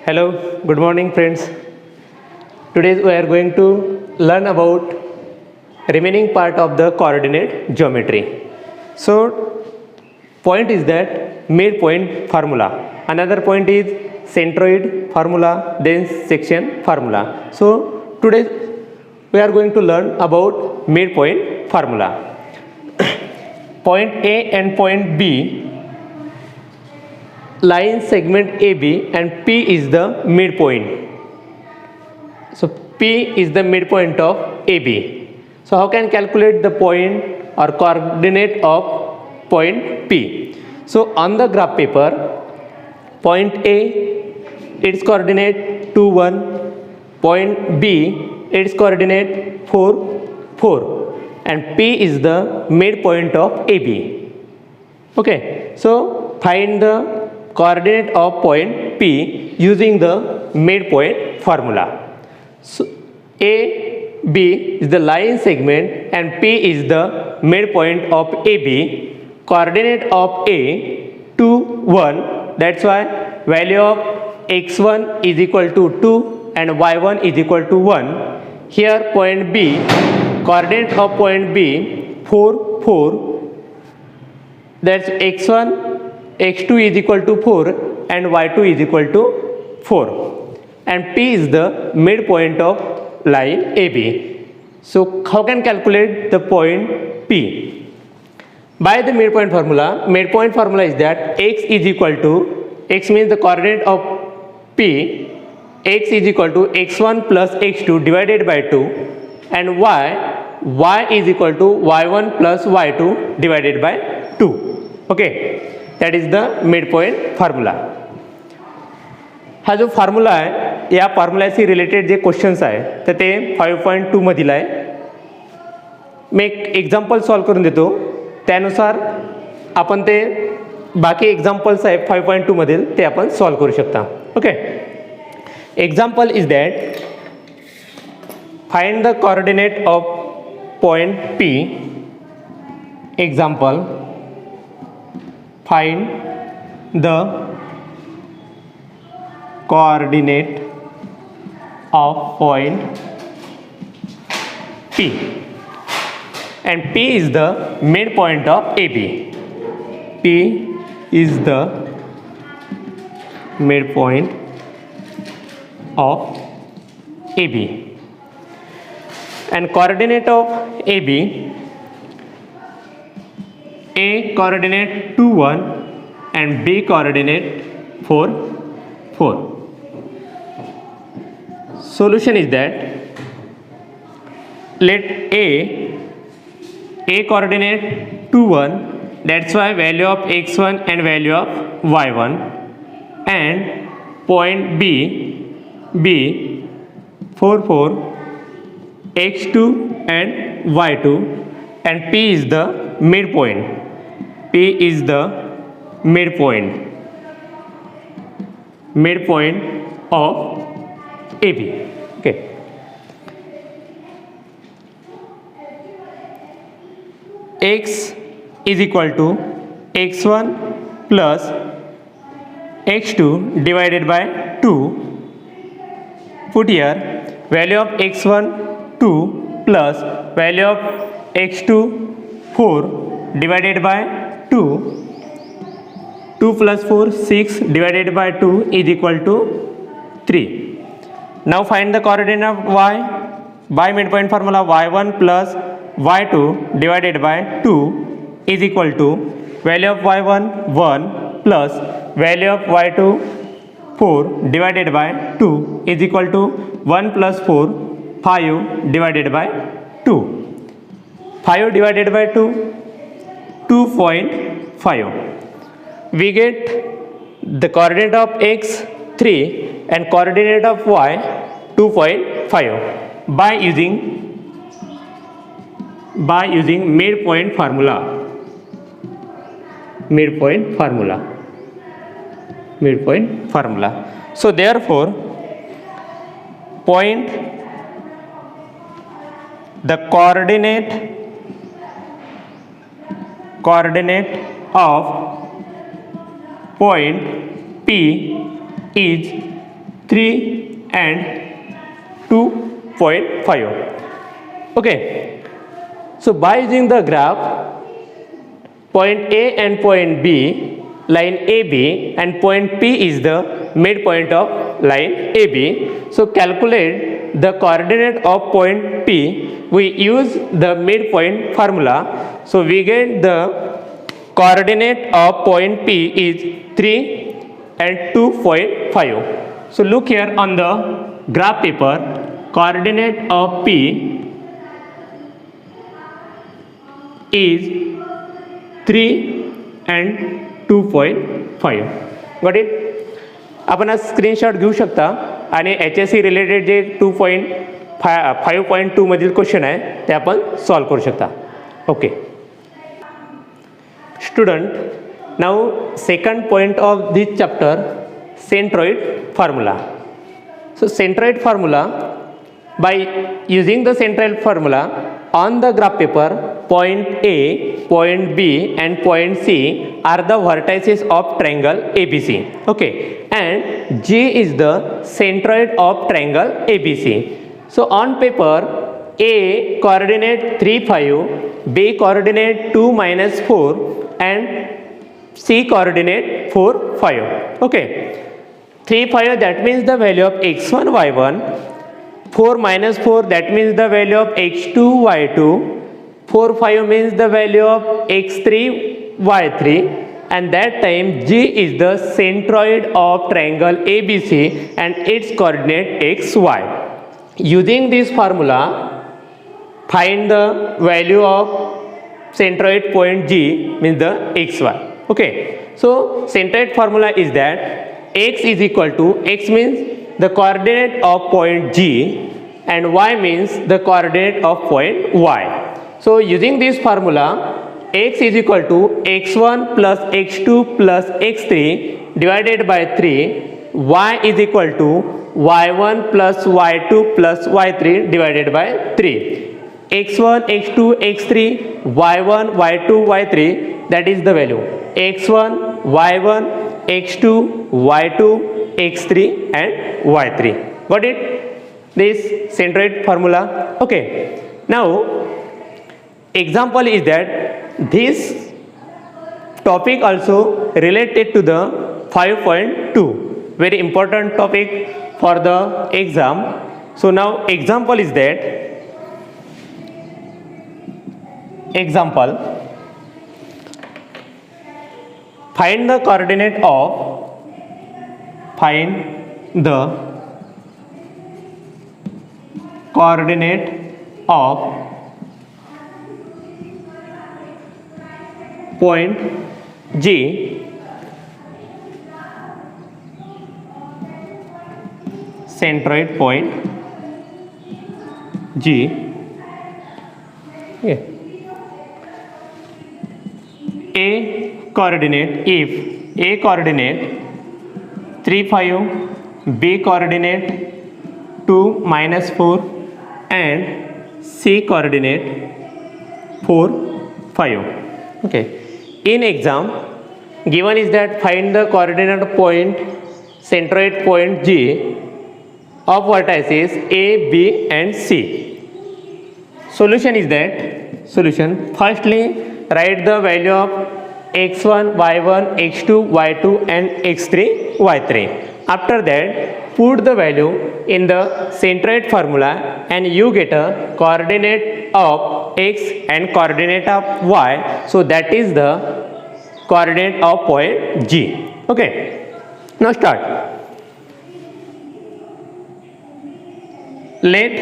Hello, good morning friends. Today we are going to learn about remaining part of the coordinate geometry. So point is that midpoint formula. Another point is centroid formula, then section formula. So today we are going to learn about midpoint formula. Point A and point B, line segment AB and P is the midpoint. So P is the midpoint of AB. So how can calculate the point or coordinate of point P? So on the graph paper, point A, its coordinate 2 1, point B, its coordinate 4 4, and P is the midpoint of AB. Okay, so find the coordinate of point P using the midpoint formula. So A, B is the line segment and P is the midpoint of AB. Coordinate of A 2 1, that's why value of x1 is equal to 2 and y1 is equal to 1. Here point B, coordinate of point B 4 4, that's x1 x2 is equal to 4 and y2 is equal to 4, and P is the midpoint of line AB. So how can calculate the point P? By the midpoint formula is that x is equal to, x means the coordinate of P, x is equal to x1 plus x2 divided by 2, and y is equal to y1 plus y2 divided by 2. Okay, that is the midpoint formula. हा जो formula आहे, या फॉर्म्युल्याशी related जे questions आहे तर ते 5.2 मधील आहे. मी एक एक्झाम्पल सॉल्व करून देतो, त्यानुसार आपण ते बाकी एक्झाम्पल्स आहे 5.2 मधील ते आपण सॉल्व करू शकता. Okay, example is that find the coordinate of point P. Example, find the coordinate of point P, and P is the midpoint of AB. P is the midpoint of AB, and coordinate of AB, A coordinate 2 1 and B coordinate 4 4. Solution is that let A coordinate 2 1, that's why value of x1 and value of y1, and point B 4 4, x2 and y2, and P is the midpoint. P is the midpoint of AB. Okay, x is equal to x1 plus x2 divided by 2. Put here value of x1 2 plus value of x2 4 divided by 2. 2 plus 4 6 divided by 2 is equal to 3. Now find the coordinate of y. By midpoint formula, y1 plus y2 divided by 2 is equal to value of y1 1 plus value of y2 4 divided by 2 is equal to 1 plus 4 5 divided by 2. 5 divided by 2, 2.5. We get the coordinate of x 3 and coordinate of y 2.5 by using midpoint formula. So therefore point, the coordinate of point P is 3 and 2.5. Okay, so by using the graph, point A and point B, line AB, and point P is the midpoint of line AB. So calculate the coordinate of point P. We use the midpoint formula. So we get the coordinate of point P is 3 and 2.5. So look here on the graph paper, coordinate of P is 3 and 2.5. Got it? आपण आज screenshot घेऊ शकता आणि HSC related जे 5.2 मधील question आहे ते आपण solve करू शकता. Okay student, now second point of this chapter, centroid formula. So centroid formula, by using the centroid formula on the graph paper, point A, point B and point C are the vertices of triangle ABC. Okay, and G is the centroid of triangle ABC. So on paper, A coordinate 3 5, B coordinate 2 -4 and C coordinate 4 5. Okay, 3 5 that means the value of x1 y1, 4 -4 that means the value of x2 y2, 4 5 means the value of x3 y3, and that time G is the centroid of triangle ABC and its coordinate xy. Using this formula, find the value of centroid point G means the xy. Okay, so centroid formula is that x is equal to, x means the coordinate of point G and y means the coordinate of point y. So using this formula, x is equal to x1 plus x2 plus x3 divided by 3, y is equal to y1 plus y2 plus y3 divided by 3. x1, x2, x3, y1, y2, y3, that is the value. x1, y1, x2, y2, x3 and y3. Got it? This centroid formula. Okay, now example is that this topic also related to the 5.2, very important topic for the exam. So now example is that, example, find the coordinate of point G centroid point G. Yeah. A coordinate, if A coordinate 3 5, B coordinate 2 -4 and C coordinate 4 5. Okay, in exam given is that find the coordinate point centroid point G of vertices A, B and C. Solution is that, solution, firstly write the value of x1, y1, x2, y2 and x3, y3. After that, put the value in the centroid formula and you get a coordinate of x and coordinate of y. So that is the coordinate of point G. Okay, now start. Let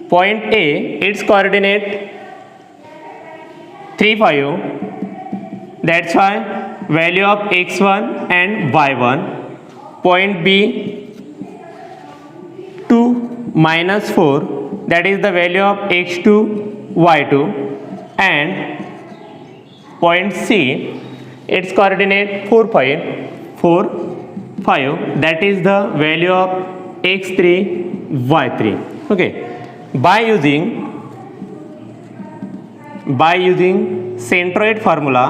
point A, its coordinate 3 5, that's why value of x1 and y1, point B 2 -4, that is the value of x2 y2, and point C, its coordinate 4 5, that is the value of x3 y3. Okay, by using centroid formula,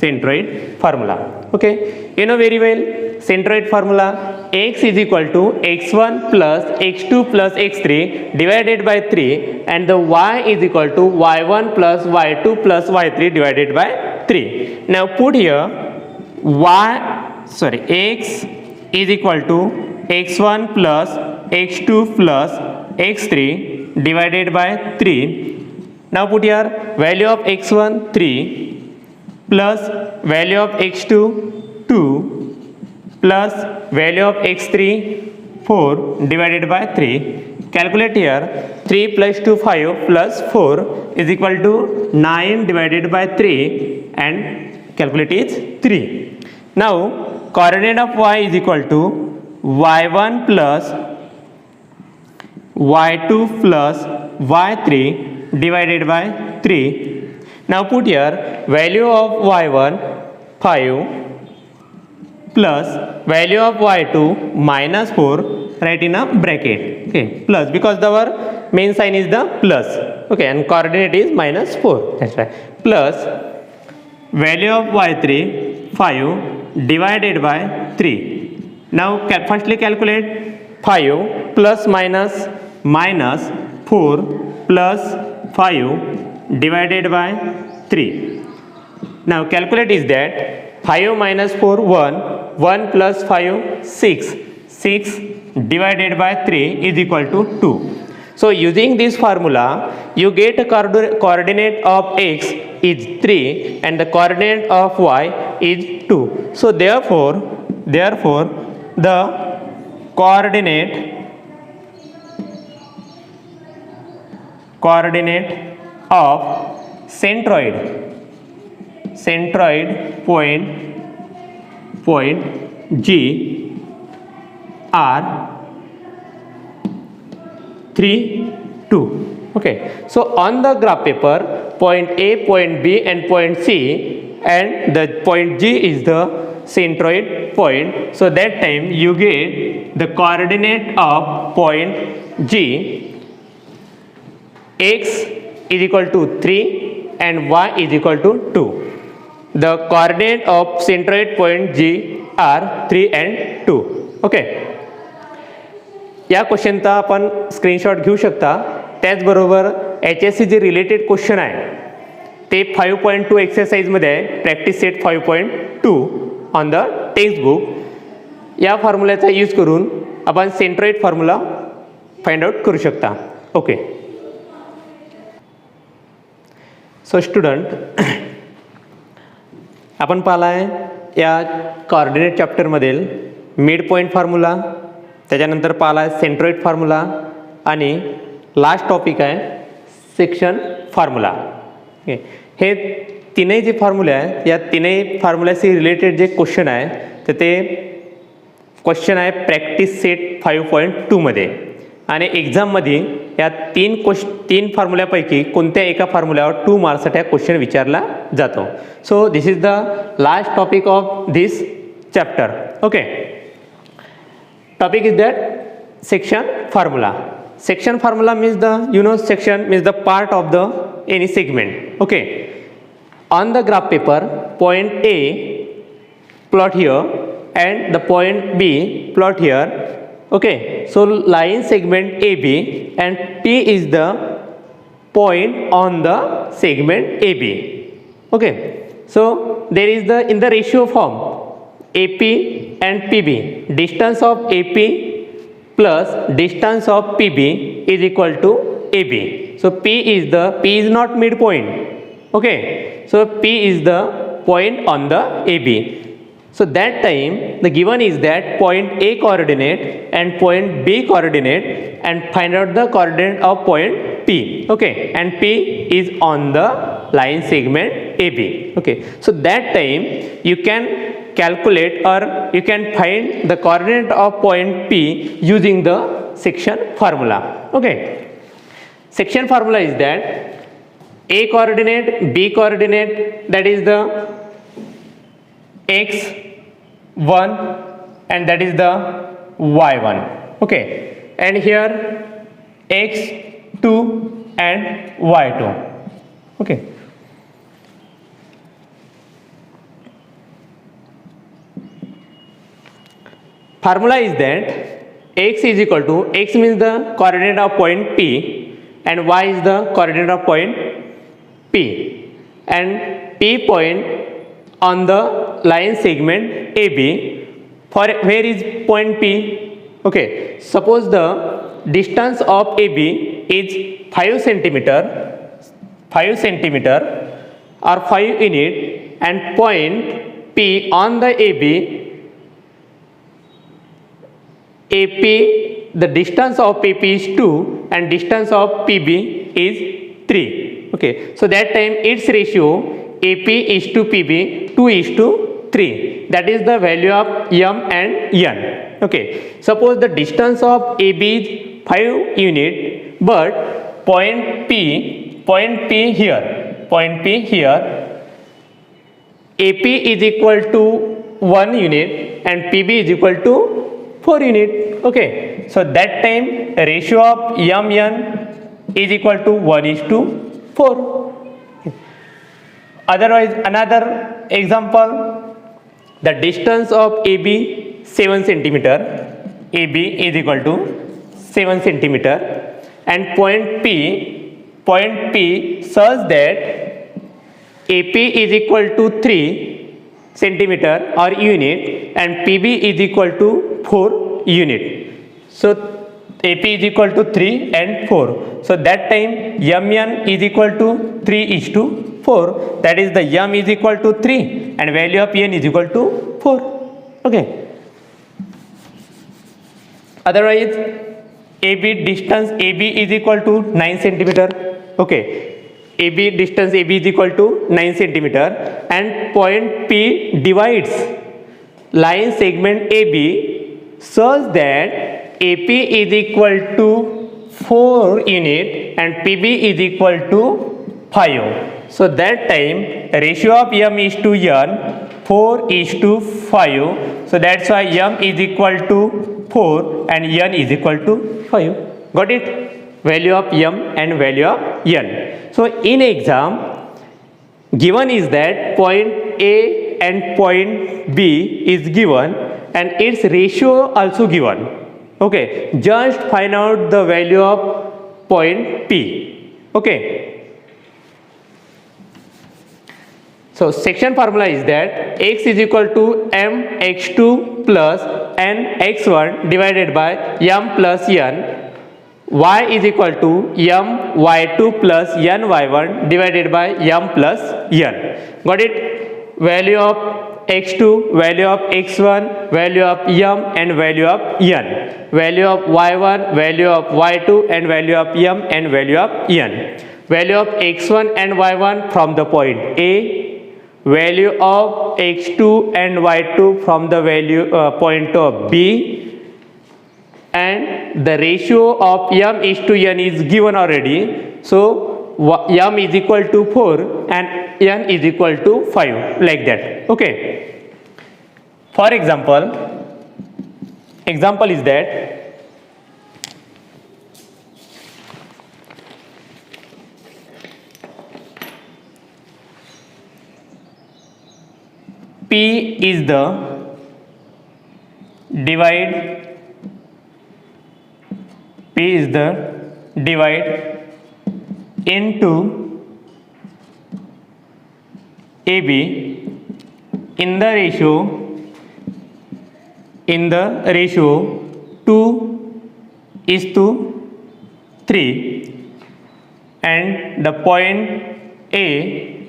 centroid formula. Okay, you know very well centroid formula. X is equal to x1 plus x2 plus x3 divided by 3, and the y is equal to y1 plus y2 plus y3 divided by 3. Now put here x is equal to x1 plus x2 plus x3 divided by 3. Now put here value of x1 3 plus value of x2 2 plus value of x3 4 divided by 3. Calculate here 3 plus 2 5 plus 4 is equal to 9 divided by 3, and calculate is 3. Now coordinate of y is equal to y1 plus y2 plus y3 divided by 3. Now put here value of y1 5 plus value of y2 minus 4, write in a bracket. Okay, plus, because our main sign is the plus. Okay, and coordinate is minus 4, that's right. Plus value of y3 5 divided by 3. Now firstly calculate 5 plus minus 4 plus 5 divided by 3. Now calculate is that 5 minus 4 1 plus 5 6 divided by 3 is equal to 2. So using this formula you get a coordinate of x is 3 and the coordinate of y is 2. So therefore the coordinate of centroid point G are 3 2. Okay, so on the graph paper point A, point B and point C, and the point G is the centroid point. So that time you get the coordinate of point G, x is equal to 3 and y is equal to 2. The coordinate of centroid point G are 3 and 2. Okay, या क्वेश्चनचा आपण screenshot घेऊ शकता. त्याचबरोबर HSC जे related question आहे ते 5.2 एक्सरसाइजमध्ये आहे, practice set 5.2 on the text book. या फॉर्म्युल्याचा use करून आपण सेंट्रोइड फॉर्म्युला फाइंड आउट करू शकता. ओके, सो स्टुडंट आपण पाहिलाय या कोऑर्डिनेट चॅप्टरमधील मिड पॉईंट फॉर्म्युला, त्याच्यानंतर पाहिलाय सेंट्रोइड फॉर्म्युला आणि लास्ट टॉपिक आहे सेक्शन फॉर्म्युला. हे तीनही जे फॉर्म्युले आहेत या तीनही फॉर्म्युल्याशी रिलेटेड जे क्वेश्चन आहे तर ते क्वेश्चन आहे प्रॅक्टिस सेट 5.2 मध्ये. आणि एक्झाममध्ये या तीन फॉर्म्युल्यापैकी कोणत्या एका फॉर्म्युल्यावर 2 मार्क्ससाठी हा क्वेश्चन विचारला जातो. So this is the last topic of this chapter. Okay, topic is that section formula. Section formula means section means the part of the any segment. Okay, on the graph paper point A plot here and the point B plot here. Okay, so line segment AB and P is the point on the segment AB. Okay, so there is in the ratio form AP and PB, distance of AP plus distance of PB is equal to AB. So P is not midpoint. Okay, so P is the point on the AB. So that time the given is that point A coordinate and point B coordinate, and find out the coordinate of point P. Okay, and P is on the line segment AB. Okay, so that time you can calculate or you can find the coordinate of point P using the section formula. Okay, section formula is that A coordinate, B coordinate, that is the x1 and that is the y1. Okay, and here x2 and y2. Okay, Formula is that x is equal to, x means the coordinate of point P and y is the coordinate of point P, and P point on the line segment AB. For where is point P? Okay, suppose the distance of AB is 5 centimeter or 5 unit, and point P on the AP, the distance of AP is 2 and distance of PB is 3. Okay, so that time its ratio AP is to PB 2 is to 3. That is the value of M and N. Okay, suppose the distance of AB is 5 unit, but point P here, AP is equal to 1 unit and PB is equal to 4 unit. Okay, so that time ratio of MN is equal to 1 is to 4. Otherwise, another example, the distance of AB 7 centimeter, AB is equal to 7 centimeter, and point P such that AP is equal to 3 centimeter or unit and PB is equal to 4 unit. So AP is equal to 3 and 4. So that time MN is equal to 3 is to 4. That is the M is equal to 3 and value of N is equal to 4. Okay. Otherwise, AB distance AB is equal to 9 centimeter. Okay. AB distance AB is equal to 9 centimeter and point P divides line segment AB such that AP is equal to 4 unit and PB is equal to 5. So that time ratio of M is to N 4 is to 5. So that's why M is equal to 4 and N is equal to 5. Got it? Value of M and value of N. So in exam, given is that point A and point B is given and its ratio also given. Okay, just find out the value of point P. Okay. So section formula is that x is equal to mx2 plus nx1 divided by m plus n. Y is equal to m y2 plus n y1 divided by m plus n. Got it? Value of x2, value of x1, value of m and value of n. Value of y1, value of y2 and value of m and value of n. Value of x1 and y1 from the point A. Value of x2 and y2 from the value point of B. And the ratio of m is to n is given already. So m is equal to 4 and n is equal to 5, like that. Okay. For example is that P is the divide into AB in the ratio 2 is to 3 and the point A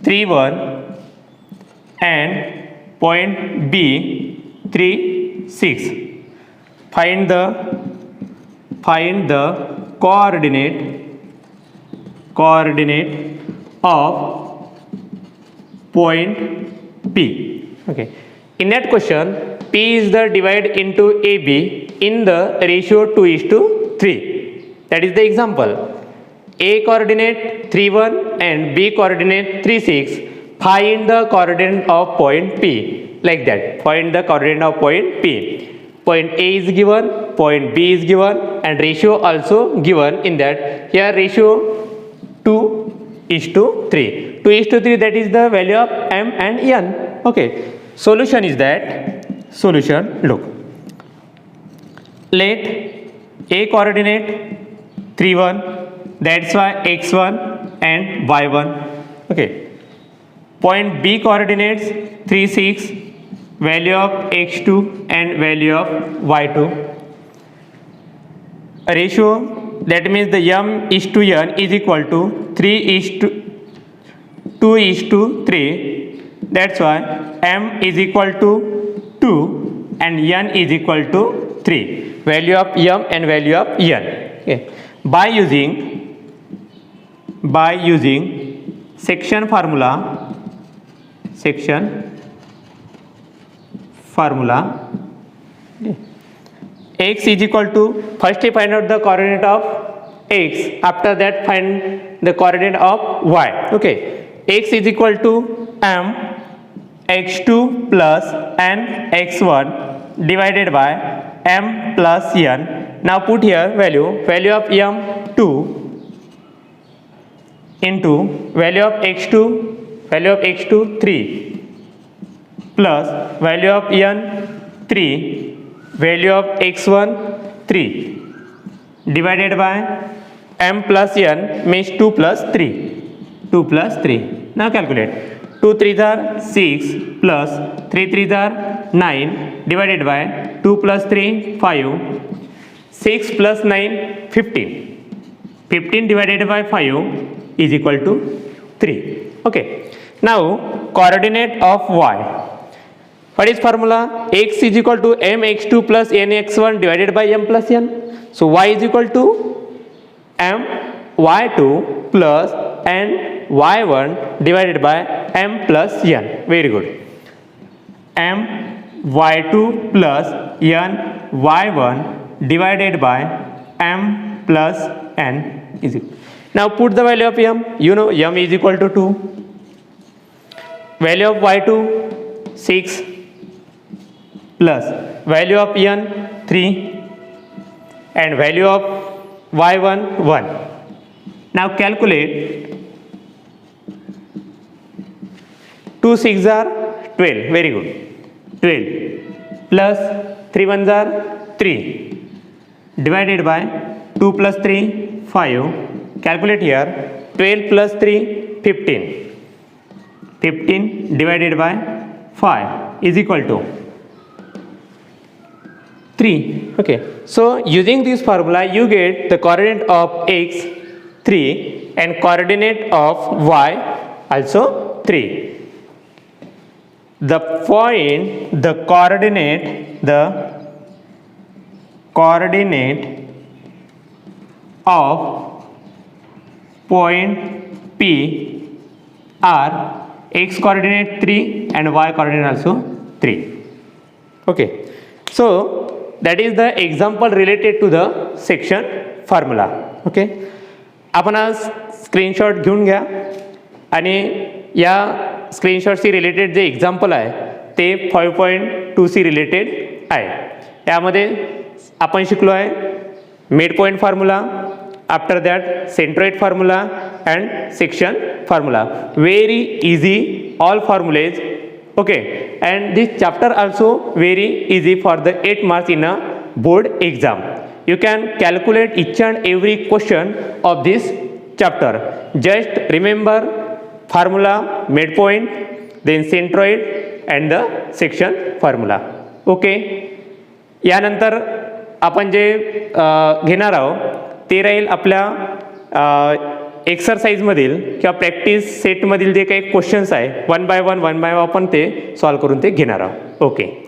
3 1 and point B 3 6. Find the coordinate of point P. Okay. In that question, P is the divide into AB in the ratio 2 is to 3. That is the example. A coordinate 3 1 and B coordinate 3 6. Find the coordinate of point P, like that. Find the coordinate of point P. Point A is given, point B is given and ratio also given in that. Here ratio 2 is to 3. 2 is to 3, that is the value of m and n. Okay. Solution is that, look. let a coordinate 3 1, that's why x1 and y1. Okay, point B coordinates 3 6, value of x2 and value of y2. A ratio, that means the m is to n is equal to 3 is to 2 is to 3. That's why m is equal to 2 and n is equal to 3. Value of m and value of n. Okay. By using section formula, okay. X is equal to, first find out the coordinate of x, after that find the coordinate of y. Okay, x is equal to m x2 plus n x1 divided by m plus n. Now put here value of m 2 into value of x2 3 plus value of n 3, value of x1 3 divided by m plus n means 2 plus 3. Now calculate. 2 3s are 6 plus 3 3s are 9 divided by 2 plus 3 5, 6 plus 9 15 divided by 5 is equal to 3. Okay, now coordinate of y. What is formula? X is equal to mx2 plus nx1 divided by m plus n. So y is equal to m y2 plus n y1 divided by m plus n. Very good. M y2 plus n y1 divided by m plus n is equal. Now put the value of m. You know m is equal to 2. Value of y2 6 plus value of n 3 and value of y1 1. Now calculate. 2 6 are 12. Very good. 12 plus 3 1s are 3 divided by 2 plus 3 5. Calculate here. 12 plus 3 15 divided by 5 is equal to 3. Okay, so using this formula you get the coordinate of x 3 and coordinate of y also 3. The coordinate of point P are x coordinate 3 and y coordinate also 3. Okay, so that is the example related to the section formula. Okay, आपण आज screenshot घेऊन घ्या आणि या स्क्रीनशॉटशी related जे example आहे ते 5.2शी related आहे. यामध्ये आपण शिकलो आहे mid point formula, after that centroid formula and section formula. Very easy all formulas. Okay, and this chapter also very easy for the 8 marks in a board exam. You can calculate each and every question of this chapter. Just remember formula, midpoint, then centroid and the section formula. Okay, यानंतर आपण जे घेणार आहोत ते राहील आपल्या एक्सरसाइजमधील किंवा practice सेटमधील जे काही questions आहे one by one आपण ते सॉल्व करून ते घेणार आहोत. ओके.